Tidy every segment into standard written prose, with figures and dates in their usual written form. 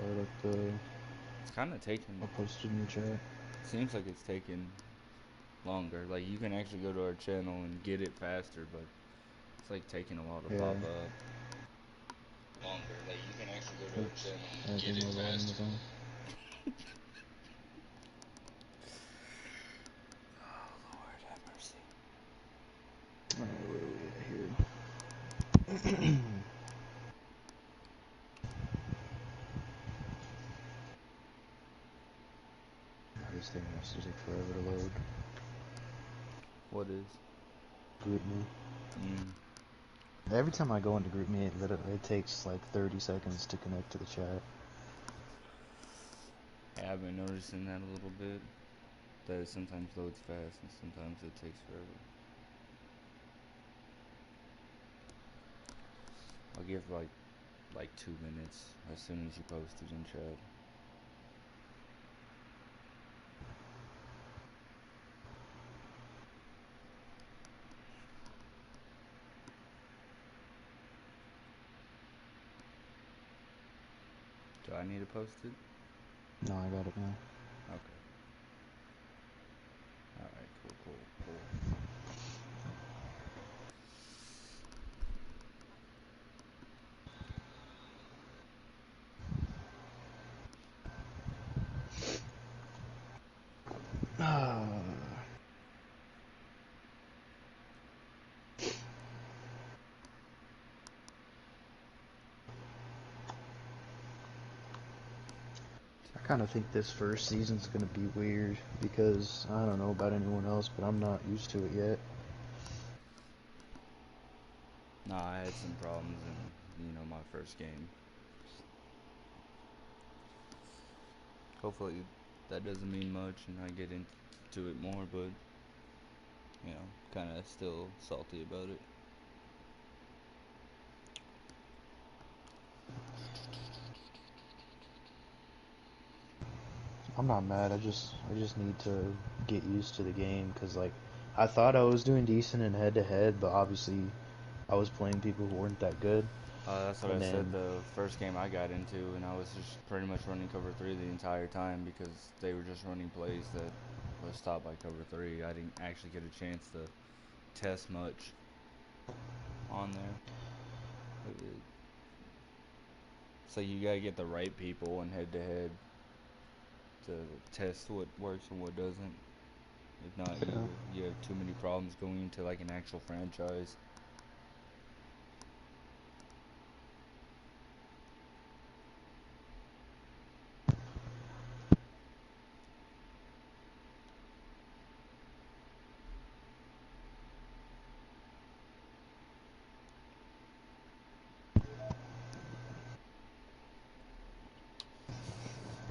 start up the. It's kind of taking. I posted in the chat. Seems like it's taking longer. Like you can actually go to our channel and get it faster, but it's like taking a while to pop up. Longer. Like you can actually go to our channel and Anything get it more volume faster. is on. Oh Lord, have mercy. Alright, where are we at here? This thing has to take forever to load. What is? GroupMe. Every time I go into GroupMe, it takes like 30 seconds to connect to the chat. Yeah, I've been noticing that a little bit. That it sometimes loads fast and sometimes it takes forever. I'll give like 2 minutes as soon as you post it in chat. Do I need to post it? No, I got it now. Okay. Alright, cool. I kind of think this first season's gonna be weird because I don't know about anyone else, but I'm not used to it yet. Nah, I had some problems in, my first game. Hopefully that doesn't mean much and I get into it more, but, kind of still salty about it. I'm not mad. I just need to get used to the game because like I thought I was doing decent in head-to-head, but obviously I was playing people who weren't that good. That's what I And said then the first game I got into, and I was just pretty much running cover 3 the entire time because they were just running plays that was stopped by cover 3. I didn't actually get a chance to test much on there. So you gotta get the right people in head-to-head to test what works and what doesn't. If not, yeah. you have too many problems going into like an actual franchise.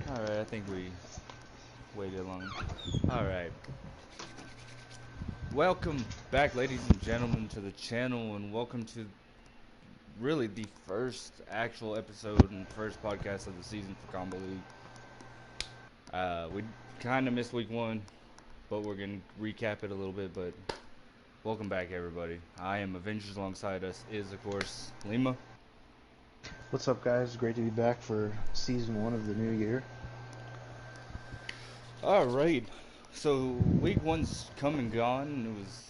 Alright, I think we waited long. Alright. Welcome back, ladies and gentlemen, to the channel, and welcome to really the first actual episode and first podcast of the season for Combo League. We kind of missed week 1, but we're going to recap it a little bit, but welcome back, everybody. I am Avengers. Alongside us is, of course, Lima. What's up, guys? Great to be back for season 1 of the new year. Alright, so week 1's come and gone. It was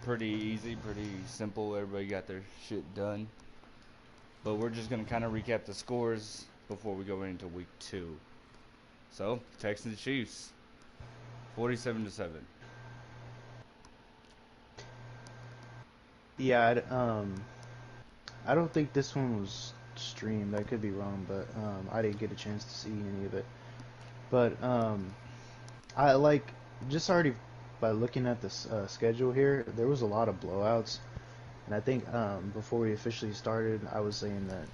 pretty easy, pretty simple. Everybody got their shit done. But we're just going to kind of recap the scores before we go into week 2. So, Texans Chiefs, 47-7. Yeah, I don't think this one was streamed. I could be wrong, but I didn't get a chance to see any of it. But I like just already by looking at the schedule here, there was a lot of blowouts, and I think before we officially started, I was saying that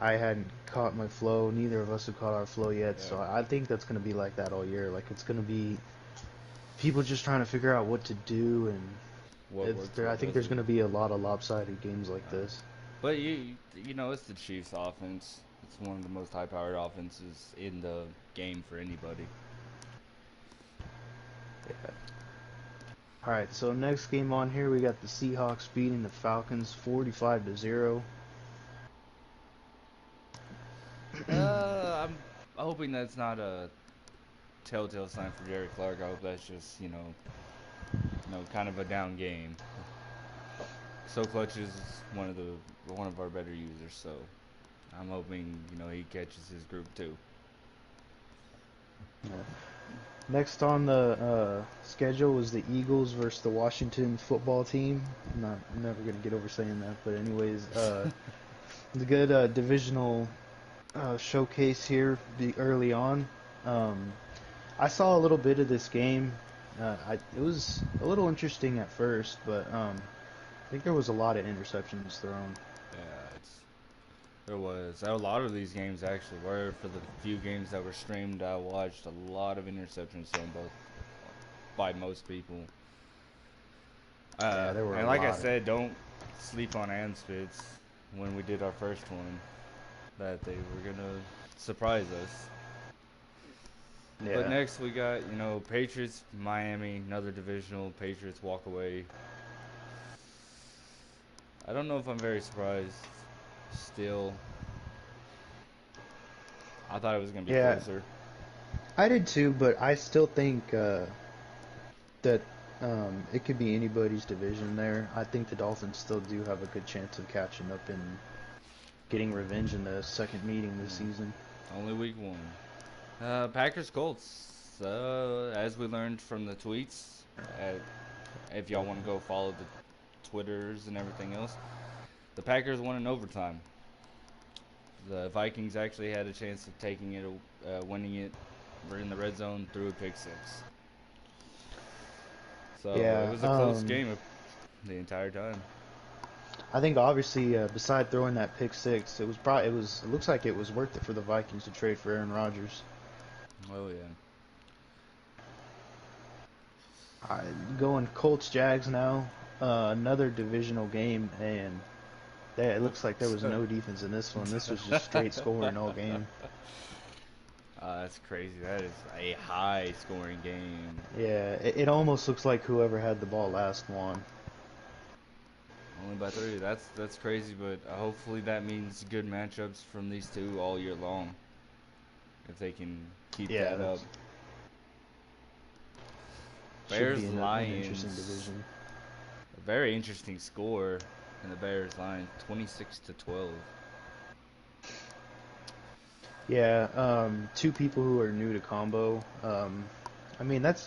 I hadn't caught my flow. Neither of us have caught our flow yet, Yeah. so I think that's gonna be like that all year. Like it's gonna be people just trying to figure out what to do, and What works, I what think there's doesn't. gonna be a lot of lopsided games like this. But it's the Chiefs offense. It's one of the most high-powered offenses in the game for anybody. Yeah. All right, so next game on here, we got the Seahawks beating the Falcons 45-0. I'm hoping that's not a telltale sign for Jerry Clark. I hope that's just, kind of a down game. So Clutch is one of our better users, so I'm hoping, he catches his group too. Yeah. Next on the schedule was the Eagles versus the Washington football team. I'm never gonna get over saying that, but anyways, the good divisional showcase here early on. I saw a little bit of this game. It was a little interesting at first, but I think there was a lot of interceptions thrown. Yeah, there was. A lot of these games actually were. For the few games that were streamed, I watched a lot of interceptions thrown by most people. Yeah, there were And a like I lot of. said, don't sleep on Anspitz when we did our first one, that they were going to surprise us. But Yeah. next we got, Patriots, Miami, another divisional. Patriots walk away. I don't know if I'm very surprised still. I thought it was going to be Yeah, closer. I did too, but I still think that it could be anybody's division there. I think the Dolphins still do have a good chance of catching up and getting revenge in the second meeting this season. Only week one. Packers Colts. As we learned from the tweets, if y'all want to go follow the Twitters and everything else, the Packers won in overtime. The Vikings actually had a chance of taking it, winning it. We're in the red zone through a pick six. So it Yeah, was a close game the entire time. I think obviously, beside throwing that pick six, it looks like it was worth it for the Vikings to trade for Aaron Rodgers. Oh yeah. Going Colts Jags now, another divisional game, and it looks like there was no defense in this one. This was just straight scoring all game. That's crazy. That is a high scoring game. Yeah, it almost looks like whoever had the ball last won. Only by 3. That's crazy, but hopefully that means good matchups from these two all year long. If they can keep that up. Should be Bears an interesting Lions. division. A very interesting score in the Bears Lions, 26-12. Yeah, two people who are new to combo. I mean that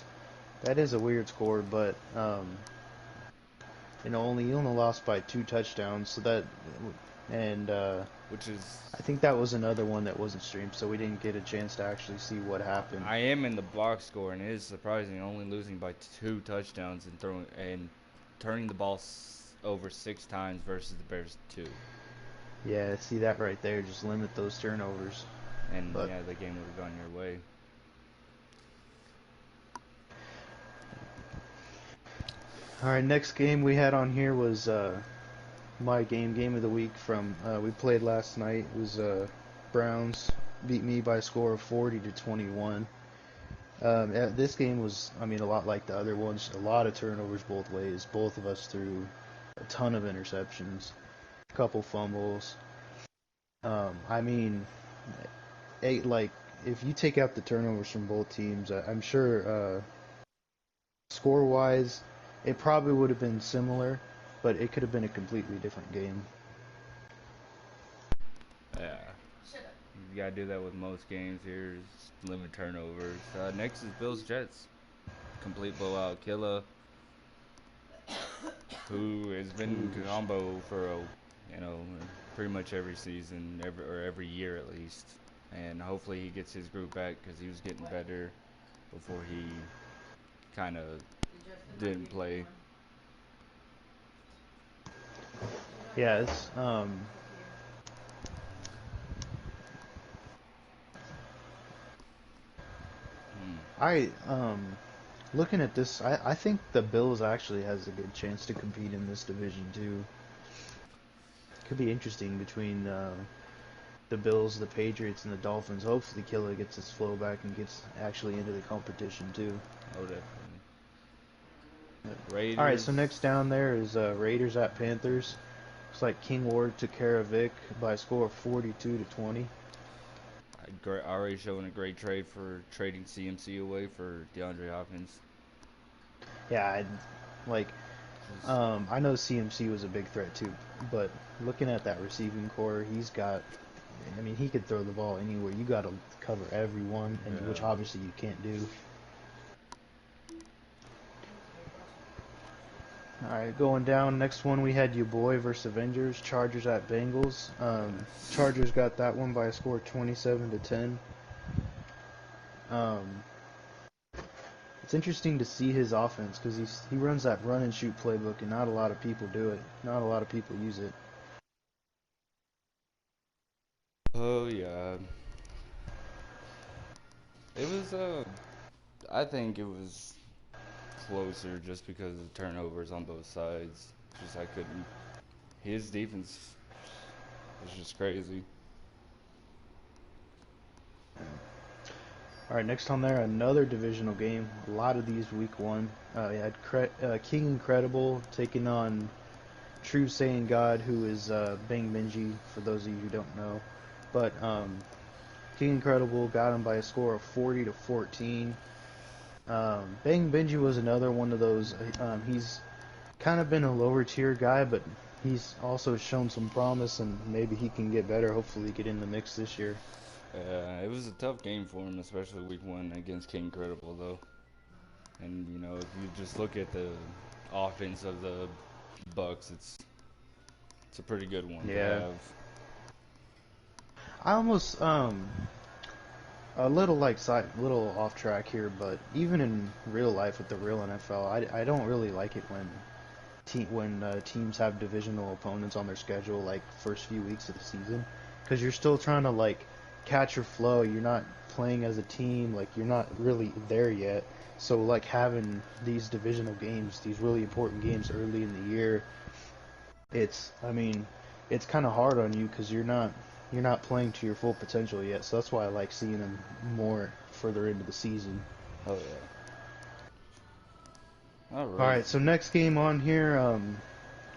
is a weird score, but you only lost by 2 touchdowns, so that and Which is, I think that was another one that wasn't streamed, so we didn't get a chance to actually see what happened. I am in the box score, and it is surprising, only losing by 2 touchdowns and turning the ball over 6 times versus the Bears 2. Yeah, see that right there. Just limit those turnovers. And yeah, the game would have gone your way. All right, next game we had on here was my game of the week from we played last night. It was Browns beat me by a score of 40-21. This game was, I mean, a lot like the other ones. A lot of turnovers both ways. Both of us threw a ton of interceptions, a couple fumbles. I mean, if you take out the turnovers from both teams, I'm sure score-wise, it probably would have been similar, but it could have been a completely different game. Yeah. You gotta do that with most games here. Is limit turnovers. Next is Bills Jets. Complete blowout. Killa, who has been combo for pretty much every season, every year at least. And hopefully he gets his group back because he was getting better before he kind of didn't play. Yeah, it's I looking at this, I think the Bills actually has a good chance to compete in this division too. Could be interesting between the Bills, the Patriots, and the Dolphins. Hopefully, Killer gets his flow back and gets actually into the competition too. Oh, definitely. Raiders. All right, so next down there is Raiders at Panthers. Looks like King Ward took care of Vic by a score of 42-20. Already showing a great trade for trading CMC away for DeAndre Hopkins. Yeah, like, Just, I know CMC was a big threat too, but looking at that receiving core, I mean, he could throw the ball anywhere. You got to cover everyone, and which yeah. obviously you can't do. All right, going down. Next one, we had your boy versus Avengers. Chargers at Bengals. Chargers got that one by a score of 27-10. Um, it's interesting to see his offense because he runs that run and shoot playbook, and not a lot of people do it. Not a lot of people use it. Oh yeah. It was I think it was closer just because of turnovers on both sides. Just I couldn't. His defense was just crazy. All right, next on there, another divisional game. A lot of these week one. You had King Incredible taking on True Saiyan God, who is Bang Benji, for those of you who don't know. But King Incredible got him by a score of 40-14. Bang Benji was another one of those. He's kind of been a lower tier guy, but he's also shown some promise, and maybe he can get better. Hopefully, get in the mix this year. It was a tough game for him, especially week one against King Credible, though. And you know, if you just look at the offense of the Bucks, it's a pretty good one to Yeah, have. I almost a little little off track here, but even in real life with the real NFL, I don't really like it when teams have divisional opponents on their schedule like first few weeks of the season, because you're still trying to like catch your flow. You're not playing as a team, like you're not really there yet. So like having these divisional games, these really important games early in the year, I mean, it's kind of hard on you because you're not playing to your full potential yet. So that's why I like seeing them more further into the season. Oh yeah. All All right. right, so next game on here,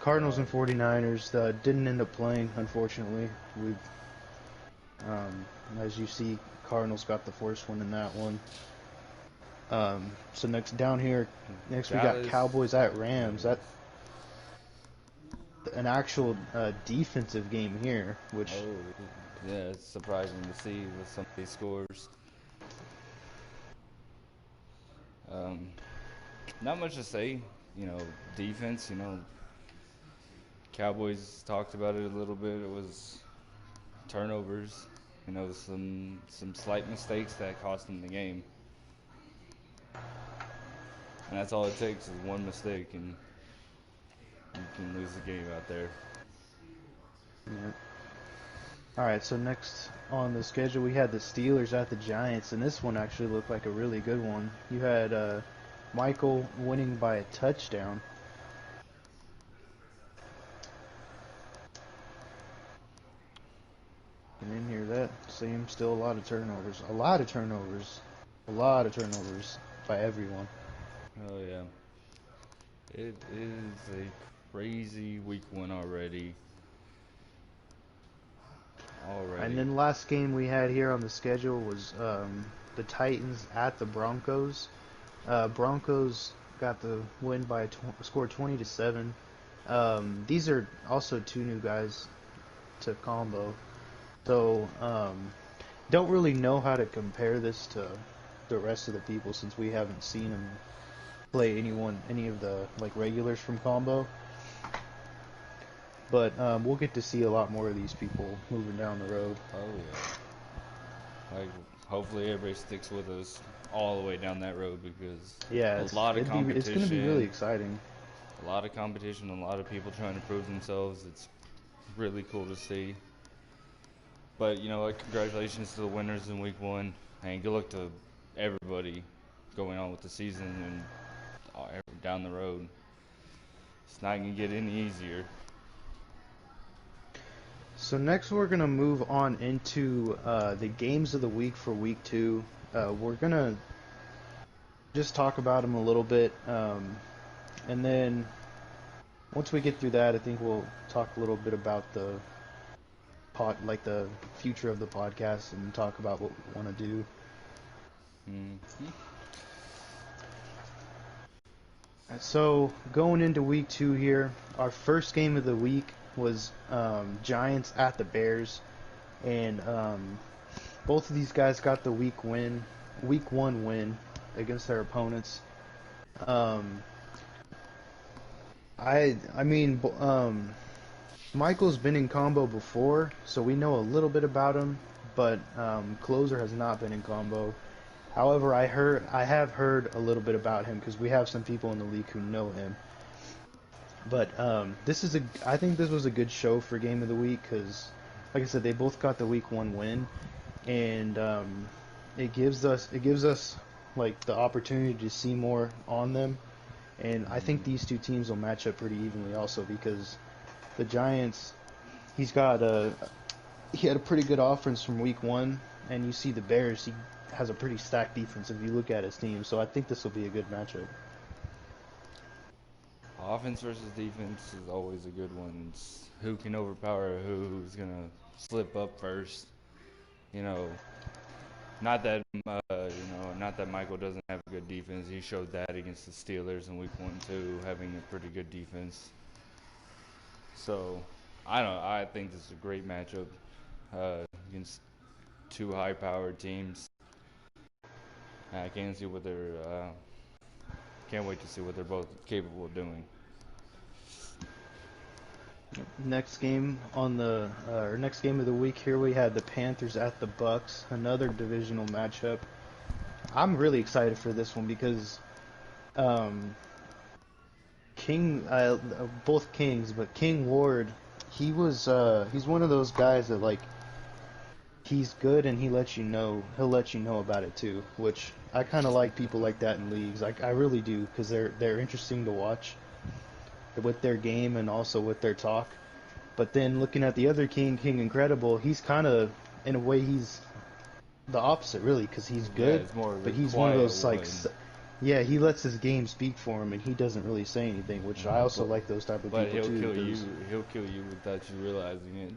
Cardinals Uh, and 49ers didn't end up playing, unfortunately. As you see, Cardinals got the first one in that one. So next down here, next we got Dallas. Cowboys at Rams. Yes. That an actual defensive game here, which Oh, yeah. It's surprising to see with some of these scores. Um, Not much to say. You know, defense. You know, Cowboys talked about it a little bit. It was turnovers. You know, some slight mistakes that cost them the game, and that's all it takes is one mistake, and you can lose the game out there. yeah. All right, so next on the schedule we had the Steelers at the Giants, and this one actually looked like a really good one. You had Michael winning by a touchdown. And in here, that same, still a lot of turnovers. A lot of turnovers. A lot of turnovers by everyone. Oh yeah, it is a crazy week one already. And Already. then last game we had here on the schedule was the Titans at the Broncos. Broncos got the win by a score 20-7. These are also two new guys to combo, so don't really know how to compare this to the rest of the people since we haven't seen them play any of the like regulars from combo. But we'll get to see a lot more of these people moving down the road. Oh yeah. Like hopefully everybody sticks with us all the way down that road because Yeah, a lot of it's gonna be really competition, exciting. a lot of competition, a lot of people trying to prove themselves. It's really cool to see. But you know what? Congratulations to the winners in week one, and good luck to everybody going on with the season and down the road. It's not gonna get any easier. So next we're gonna move on into the games of the week for week two. We're gonna just talk about them a little bit, and then once we get through that, I think we'll talk a little bit about the like the future of the podcast and talk about what we want to do. Mm-hmm. So going into week 2 here, our first game of the week was Giants at the Bears, and both of these guys got the week 1 win against their opponents. Um, I mean, Michael's been in combo before, so we know a little bit about him, but Closer has not been in combo. However, I have heard a little bit about him because we have some people in the league who know him. But I think this was a good show for game of the week because, like I said, they both got the week 1 win, and it gives us like the opportunity to see more on them. And I think these two teams will match up pretty evenly also because the Giants, he had a pretty good offense from week 1, and you see the Bears, he has a pretty stacked defense if you look at his team. So I think this will be a good matchup. Offense versus defense is always a good one. It's who can overpower who's gonna slip up first. You know, not that Michael doesn't have a good defense. He showed that against the Steelers in Week 1 too, having a pretty good defense. So, I think this is a great matchup against two high-powered teams. I can't wait to see what they're both capable of doing. Next game next game of the week here we had the Panthers at the Bucks, another divisional matchup. I'm really excited for this one because both Kings, but King Ward, he's one of those guys that like he's good and he'll let you know about it too, which I kind of like people like that in leagues. I really do because they're interesting to watch with their game and also with their talk. But then looking at the other King Incredible, he's kind of, in a way, he's the opposite, really, because he's good, but he's one of those, like, yeah, he lets his game speak for him, and he doesn't really say anything, which I also like those type of people, too. But he'll kill you without you realizing it.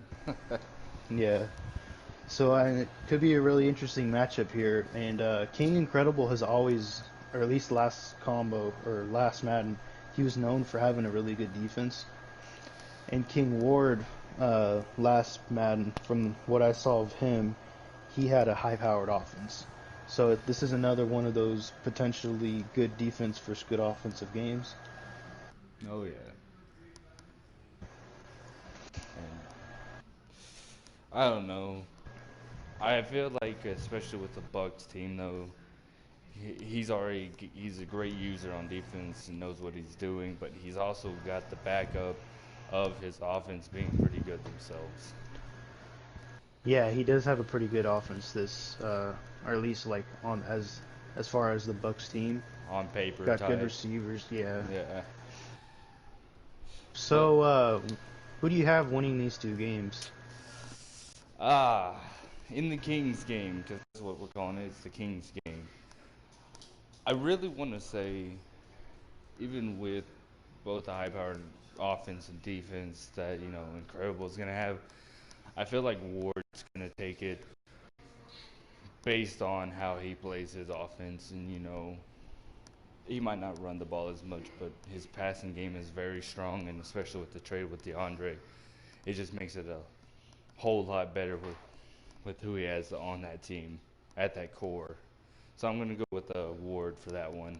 Yeah. So it could be a really interesting matchup here, and King Incredible has always, or at least last Madden, he was known for having a really good defense. And King Ward, last Madden, from what I saw of him, he had a high-powered offense. So this is another one of those potentially good defense versus good offensive games. Oh, yeah. And I don't know. I feel like, especially with the Bucks team, though, he's a great user on defense and knows what he's doing, but he's also got the backup of his offense being pretty good themselves. Yeah, he does have a pretty good offense. Or at least like as far as the Bucks team On paper, got good receivers. Yeah. Yeah. So who do you have winning these two games? In the Kings game, because that's what we're calling it. It's the Kings game. I really want to say, even with both the high-powered offense and defense that Incredible is gonna have, I feel like Ward's gonna take it based on how he plays his offense, and he might not run the ball as much, but his passing game is very strong, and especially with the trade with DeAndre, it just makes it a whole lot better with who he has on that team at that core. So I'm gonna go with Ward for that one.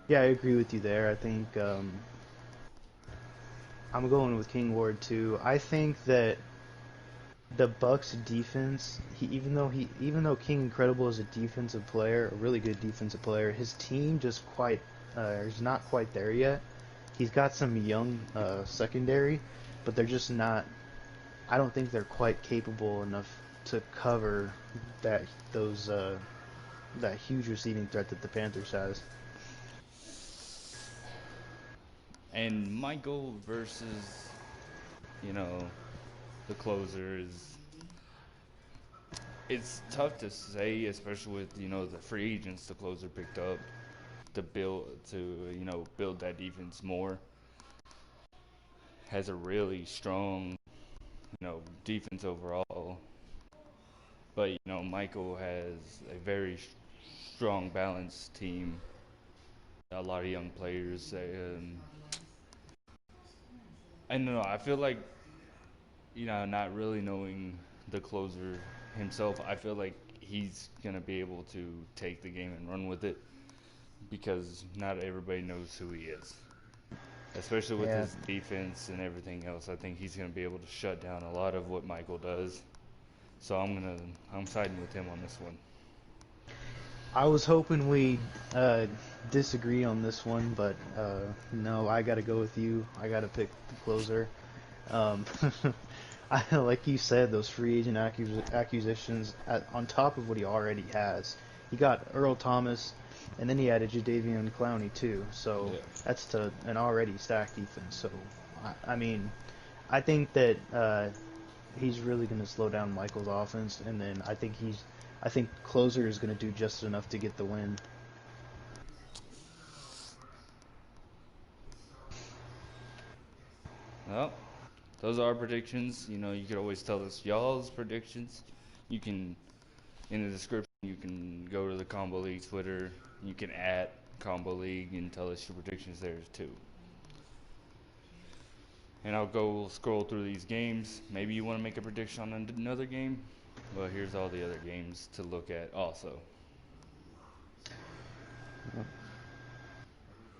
Yeah, I agree with you there. I think I'm going with King Ward too. I think that the Bucks defense, even though King Incredible is a defensive player, a really good defensive player, his team just is not quite there yet. He's got some young secondary, but they're just not. I don't think they're quite capable enough to cover that huge receiving threat that the Panthers has. And Michael versus, the closer it's tough to say, especially with the free agents the closer picked up to build that defense more. Has a really strong defense overall. But Michael has a very strong, balanced team. A lot of young players. I don't know. I feel like not really knowing the closer himself. I feel like he's gonna be able to take the game and run with it because not everybody knows who he is. Especially with Yeah, his defense and everything else, I think he's gonna be able to shut down a lot of what Michael does. So I'm siding with him on this one. I was hoping we disagree on this one, but no, I got to go with you. I got to pick the closer. Um, like you said, those free agent acquisitions on top of what he already has. He got Earl Thomas, and then he added Jadeveon Clowney too. So Yeah. that's to an already stacked defense. So I mean, I think that he's really going to slow down Michael's offense, and then I think closer is going to do just enough to get the win. Well, those are our predictions. You could always tell us y'all's predictions. You can, in the description, you can go to the Combo League Twitter. You can @ Combo League and tell us your predictions there too. And I'll go scroll through these games. Maybe you want to make a prediction on another game? Well, here's all the other games to look at also.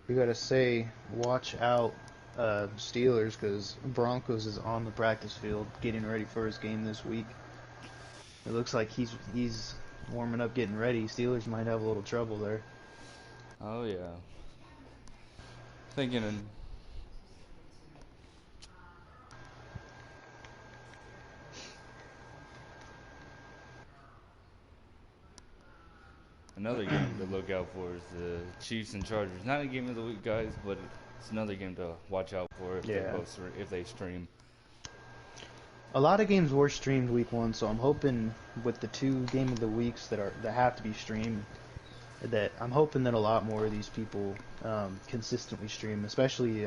We got to say, watch out, Steelers, because Broncos is on the practice field getting ready for his game this week. It looks like he's warming up, getting ready. Steelers might have a little trouble there. Oh, yeah. Thinking another game to look out for is the Chiefs and Chargers. Not a game of the week, guys, but it's another game to watch out for Yeah. if they stream. A lot of games were streamed week one, so I'm hoping with the 2 game of the weeks that have to be streamed, that I'm hoping that a lot more of these people consistently stream, especially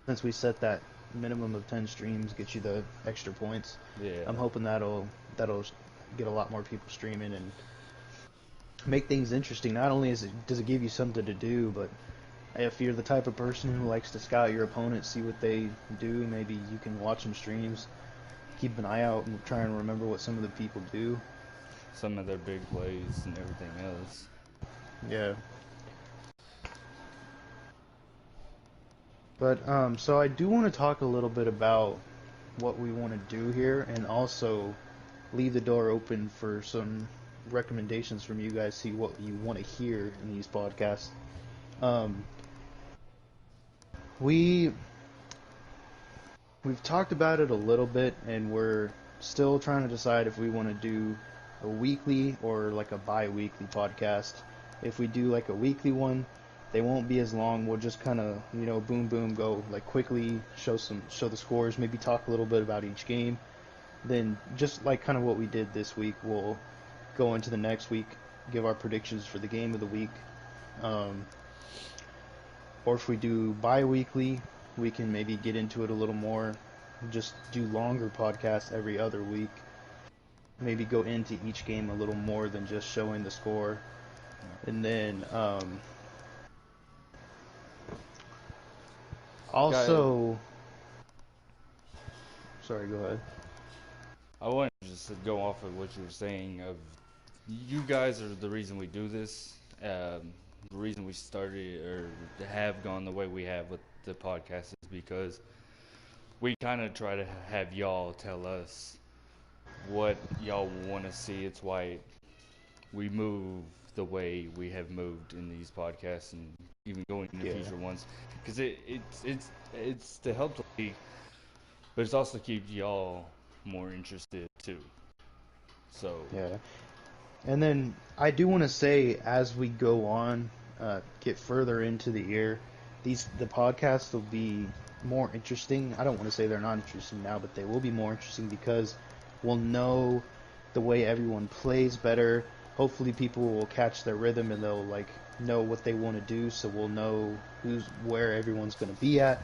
since we set that minimum of 10 streams get you the extra points. Yeah. I'm hoping that'll get a lot more people streaming and make things interesting. Not only does it give you something to do, but if you're the type of person who likes to scout your opponent, see what they do, maybe you can watch some streams, keep an eye out, and try and remember what some of the people do. Some of their big plays and everything else. Yeah. But so I do want to talk a little bit about what we want to do here, and also leave the door open for some recommendations from you guys. See what you want to hear in these podcasts. We've talked about it a little bit, and we're still trying to decide if we want to do a weekly or like a bi-weekly podcast. If we do like a weekly one, they won't be as long. We'll just kind of, boom, boom, go like quickly, show the scores, maybe talk a little bit about each game. Then just like kind of what we did this week, we'll go into the next week, give our predictions for the game of the week. Or if we do bi-weekly, we can maybe get into it a little more, just do longer podcasts every other week, maybe go into each game a little more than just showing the score. And then also, sorry, go ahead. I wanted to just go off of what you were saying. Of you guys are the reason we do this. The reason we started or have gone the way we have with the podcast is because we kind of try to have y'all tell us what y'all want to see. It's why we move the way we have moved in these podcasts and even going into future ones, because it's to help the league, but it's also to keep y'all more interested too. So Yeah. And then I do want to say, as we go on, get further into the year, the podcasts will be more interesting. I don't want to say they're not interesting now, but they will be more interesting because we'll know the way everyone plays better. Hopefully people will catch their rhythm and they'll know what they want to do, so we'll know where everyone's going to be at.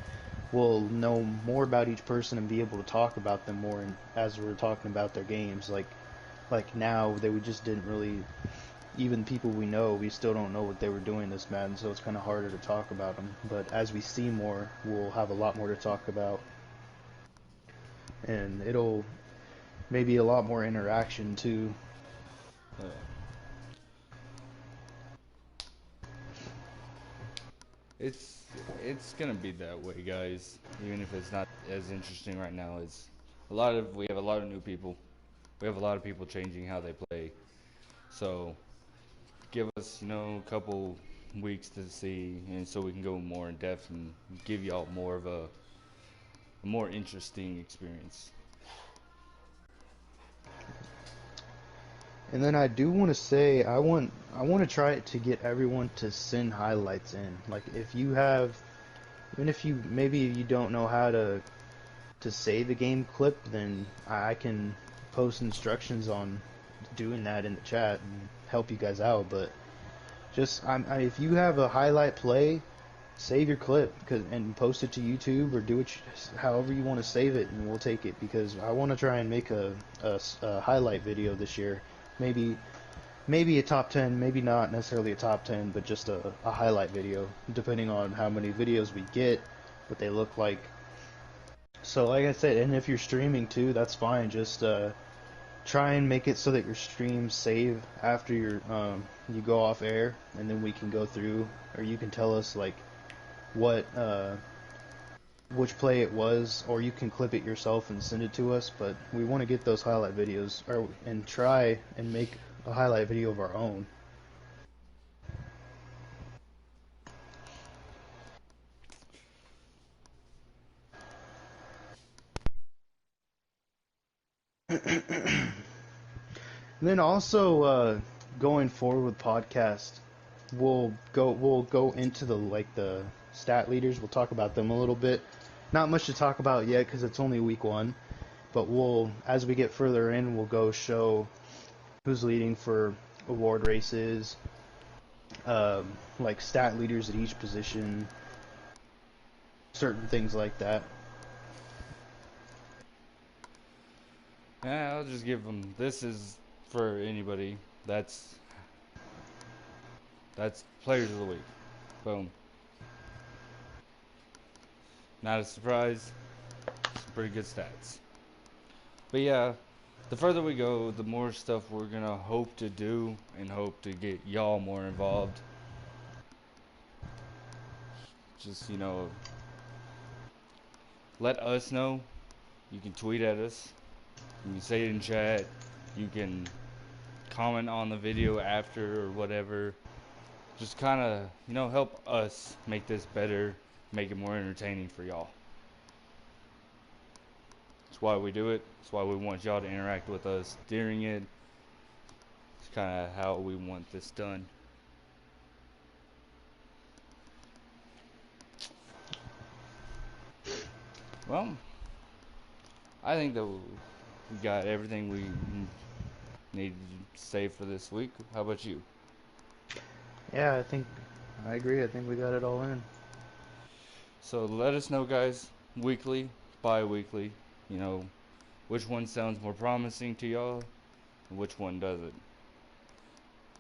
will know more about each person and be able to talk about them more, and as we're talking about their games. Like now, we just didn't really, even people we know, we still don't know what they were doing this Madden, so it's kind of harder to talk about them. But as we see more, we'll have a lot more to talk about, and it'll maybe a lot more interaction too. Uh, it's it's gonna be that way, guys. Even if it's not as interesting right now, it's we have a lot of new people. We have a lot of people changing how they play. So give us, a couple weeks to see, and so we can go more in depth and give y'all more of a more interesting experience. And then I do want to say I want to try to get everyone to send highlights in. Like if you have, even if you maybe you don't know how to save a game clip, then I can post instructions on doing that in the chat and help you guys out. But just if you have a highlight play, save your clip and post it to YouTube or do it however you want to save it, and we'll take it, because I want to try and make a highlight video this year. Maybe a top 10, maybe not necessarily a top 10, but just a highlight video, depending on how many videos we get, what they look like. So like I said, and if you're streaming too, that's fine. Just try and make it so that your streams save after you go off air, and then we can go through, or you can tell us like what which play it was, or you can clip it yourself and send it to us. But we want to get those highlight videos, and try and make a highlight video of our own. And then also going forward with podcast, we'll go into the stat leaders. We'll talk about them a little bit. Not much to talk about yet because it's only week 1, but as we get further in, we'll go show who's leading for award races, like stat leaders at each position, certain things like that. Yeah, I'll just give them. This is for anybody. That's players of the week. Boom. Not a surprise. Some pretty good stats. But yeah, the further we go, the more stuff we're gonna hope to do and hope to get y'all more involved. Just let us know. You can tweet at us. You can say it in chat. You can comment on the video after or whatever. Just kind of, help us make this better, make it more entertaining for y'all. That's why we do it. That's why we want y'all to interact with us during it. It's kind of how we want this done. Well, I think that we got everything we needed to say for this week. How about you? Yeah, I agree. I think we got it all in. So let us know, guys, weekly, bi-weekly, which one sounds more promising to y'all and which one doesn't.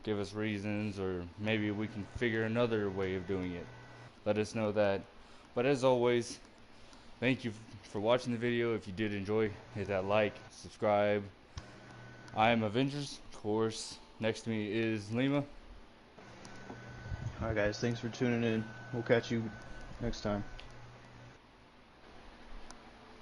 Give us reasons, or maybe we can figure another way of doing it. Let us know that. But as always, thank you for watching the video. If you did enjoy, hit that like, subscribe. I am Avengers, of course. Next to me is Lima. Alright guys, thanks for tuning in. We'll catch you next time.